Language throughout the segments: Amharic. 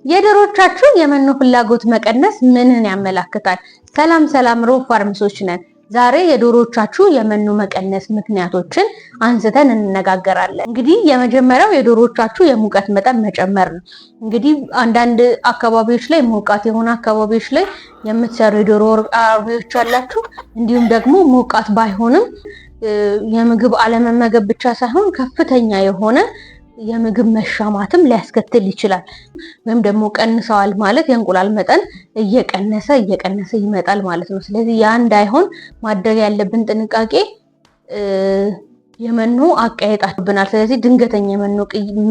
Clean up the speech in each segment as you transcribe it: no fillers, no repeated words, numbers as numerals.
የዶሮቻችሁ የመኖ ፍላጎት መቀነስ ምንን ያመለክታል? ሰላም ሮብ ፋርምሶች ነን። ዛሬ የዶሮቻችሁ የመኖ መቀነስ ምክንያቶችን አንስተን እንነጋገራለን። እንግዲህ የመጀመሪያው የዶሮቻችሁ የሙቀት መጠን መጨመር ነው። እንግዲህ አንዳንድ አካባቢዎች ላይ ሞቃት የሆነ አካባቢዎች ላይ የምትሰሩ የዶሮ አርቢዎች አላችሁ። እንዲሁም ደግሞ ሞቃት ባይሆንም የምግብ አለመመገብ ብቻ ሳይሆን ከፍተኛ የሆነ የምግብ መሻማትም ሊያስከትል ይችላል። ወይም ደግሞ ቀንሰዋል ማለት የእንቁላል መጠን እየቀነሰ ይመጣል ማለት ነው። ስለዚህ ያ እንዳይሆን ማድረግ ያለብን ጥንቃቄ የመኖ አቀያየጣችሁብናል። ስለዚህ ድንገተኛ የመኖ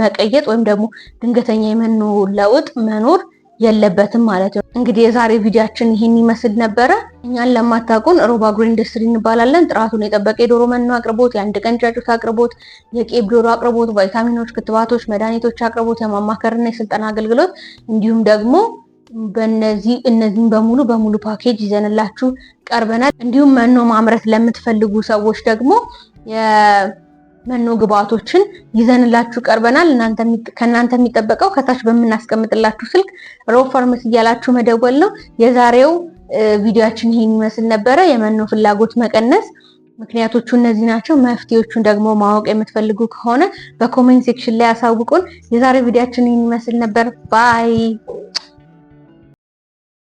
መቀየጥ ወይም ደግሞ ድንገተኛ የመኖ ለውጥ መኖር የለበትም ማለት ነው። እንግዲህ የዛሬ ቪዲዮአችን ይሄን ይመስል ነበረ። እኛን ለማታውቁን ሮብ አግሮ ኢንዱስትሪ እንባላለን። ጥራቱን የጠበቀ የዶሮ መኖ አቅርቦት፣ የአንድ ቀን ጫጩት አቅርቦት፣ የቄብ ዶሮ አቅርቦት፣ ቫይታሚኖች፣ ክትባቶች፣ መድኃኒቶች አቅርቦት፣ የማማከርና የስልጠና አገልግሎት እንዲሁም ደግሞ እነዚህን በሙሉ ፓኬጅ ይዘንላችሁ ቀርበናል። እንዲሁም መኖ ማምረት ለምትፈልጉ ሰዎች ደግሞ መኖ ግብአቶችን ይዘንላችሁ ቀርበናል። ከእናንተ የሚጠበቀው ከታች በምናስቀምጥላችሁ ስልክ ሮብ ፋርምስ እያላችሁ መደወል ነው። የዛሬው ቪዲዮአችን ይሄን ይመስል ነበረ። የመኖ ፍላጎት መቀነስ ምክንያቶቹ እነዚህ ናቸው። መፍትሄዎቹን ደግሞ ማወቅ የምትፈልጉ ከሆነ በኮሜንት ሴክሽን ላይ አሳውቁን። የዛሬው ቪዲዮአችን ይሄን ይመስል ነበር። ባይ